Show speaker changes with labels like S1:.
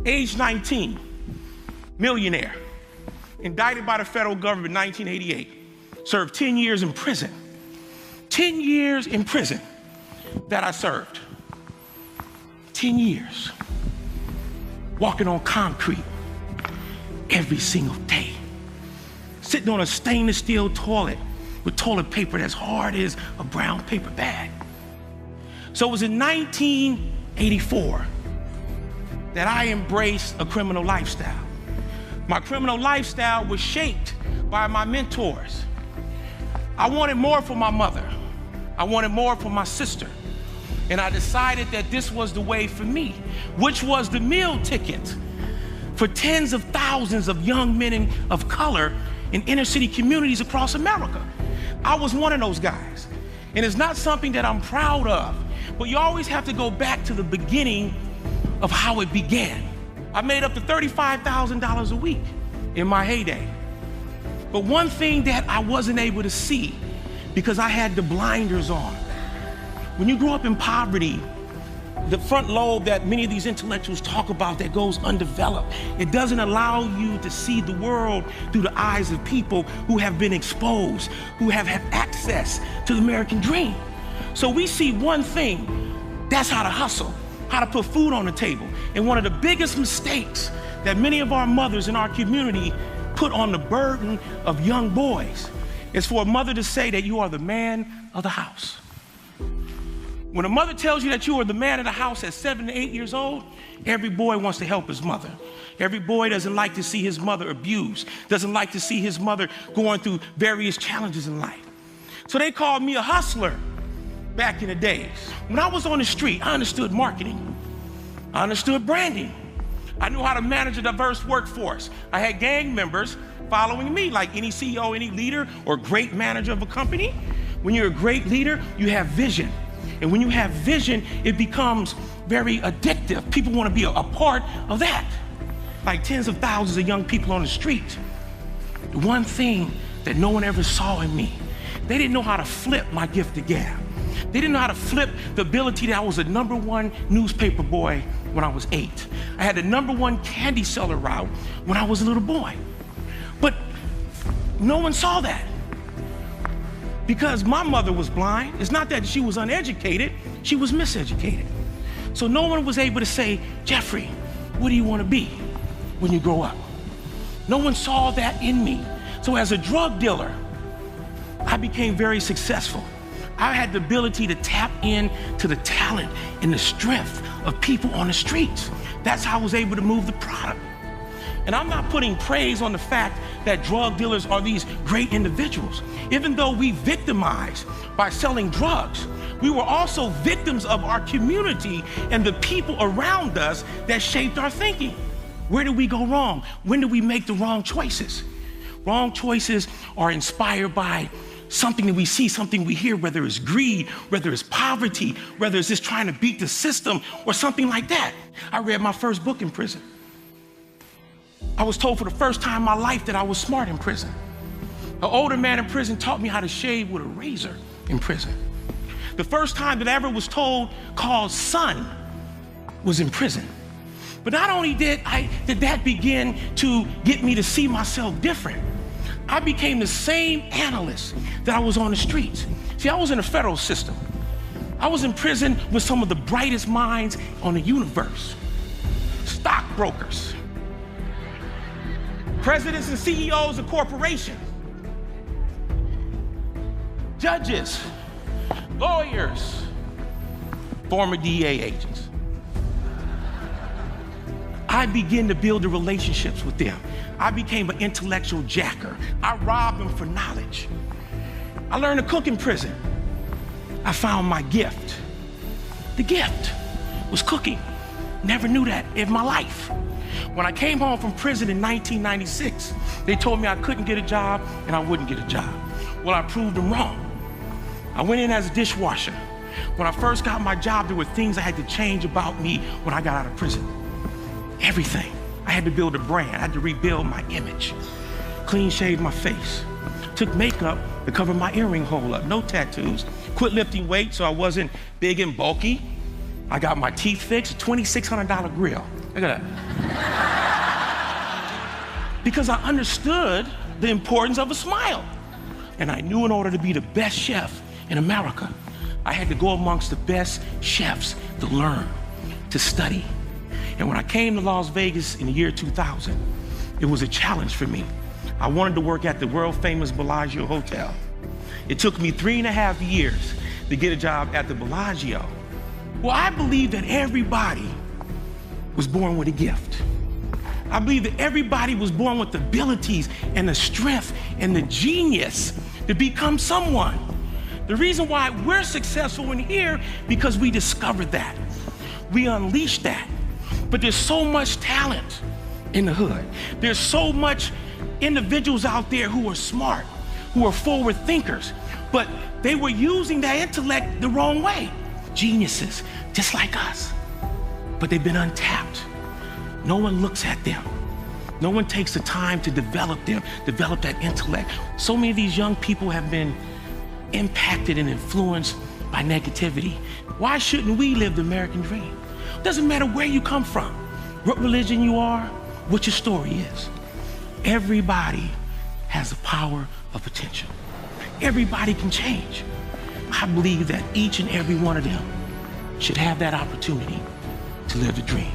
S1: age 19, millionaire, indicted by the federal government in 1988, served 10 years in prison. 10 years in prison that I served. 10 years. Walking on concrete every single day. Sitting on a stainless steel toilet with toilet paper that's hard as a brown paper bag. So it was in 1984 that I embraced a criminal lifestyle. My criminal lifestyle was shaped by my mentors. I wanted more for my mother. I wanted more for my sister. And I decided that this was the way for me, which was the meal ticket for tens of thousands of young men of color in inner city communities across America. I was one of those guys. And it's not something that I'm proud of, but you always have to go back to the beginning of how it began. I made up to $35,000 a week in my heyday. But one thing that I wasn't able to see, because I had the blinders on. When you grow up in poverty, the front lobe that many of these intellectuals talk about that goes undeveloped, it doesn't allow you to see the world through the eyes of people who have been exposed, who have had access to the American dream. So we see one thing, that's how to hustle, how to put food on the table. And one of the biggest mistakes that many of our mothers in our community put on the burden of young boys is for a mother to say that you are the man of the house. When a mother tells you that you are the man of the house at 7 to 8 years old, every boy wants to help his mother. Every boy doesn't like to see his mother abused, doesn't like to see his mother going through various challenges in life. So they called me a hustler back in the days. When I was on the street, I understood marketing. I understood branding. I knew how to manage a diverse workforce. I had gang members following me, like any CEO, any leader, or great manager of a company. When you're a great leader, you have vision. And when you have vision, it becomes very addictive. People want to be a part of that. Like tens of thousands of young people on the street. The one thing that no one ever saw in me, they didn't know how to flip my gift of gab. They didn't know how to flip the ability that I was a #1 newspaper boy when I was 8. I had the #1 candy seller route when I was a little boy. But no one saw that. Because my mother was blind. It's not that she was uneducated, she was miseducated. So no one was able to say, Jeffrey, what do you want to be when you grow up? No one saw that in me. So as a drug dealer, I became very successful. I had the ability to tap into the talent and the strength of people on the streets. That's how I was able to move the product. And I'm not putting praise on the fact that drug dealers are these great individuals. Even though we victimized by selling drugs, we were also victims of our community and the people around us that shaped our thinking. Where did we go wrong? When did we make the wrong choices? Wrong choices are inspired by something that we see, something we hear, whether it's greed, whether it's poverty, whether it's just trying to beat the system or something like that. I read my first book in prison. I was told for the first time in my life that I was smart in prison. An older man in prison taught me how to shave with a razor in prison. The first time that I ever was called son was in prison. But not only did that begin to get me to see myself different, I became the same analyst that I was on the streets. See, I was in the federal system. I was in prison with some of the brightest minds on the universe. Stockbrokers, presidents and CEOs of corporations, judges, lawyers, former DEA agents. I began to build the relationships with them. I became an intellectual jacker. I robbed them for knowledge. I learned to cook in prison. I found my gift. The gift was cooking. Never knew that in my life. When I came home from prison in 1996, they told me I couldn't get a job and I wouldn't get a job. Well, I proved them wrong. I went in as a dishwasher. When I first got my job, there were things I had to change about me when I got out of prison. Everything. I had to build a brand. I had to rebuild my image. Clean shaved my face. Took makeup to cover my earring hole up. No tattoos. Quit lifting weights so I wasn't big and bulky. I got my teeth fixed, $2,600 grill. Look at that. Because I understood the importance of a smile. And I knew in order to be the best chef in America, I had to go amongst the best chefs to learn, to study. And when I came to Las Vegas in the year 2000, it was a challenge for me. I wanted to work at the world famous Bellagio Hotel. It took me 3.5 years to get a job at the Bellagio. Well, I believe that everybody was born with a gift. I believe that everybody was born with the abilities and the strength and the genius to become someone. The reason why we're successful in here, because we discovered that. We unleashed that. But there's so much talent in the hood. There's so much individuals out there who are smart, who are forward thinkers, but they were using that intellect the wrong way. Geniuses, just like us, but they've been untapped. No one looks at them. No one takes the time to develop them, develop that intellect. So many of these young people have been impacted and influenced by negativity. Why shouldn't we live the American dream? Doesn't matter where you come from, what religion you are, what your story is. Everybody has the power of potential. Everybody can change. I believe that each and every one of them should have that opportunity to live the dream.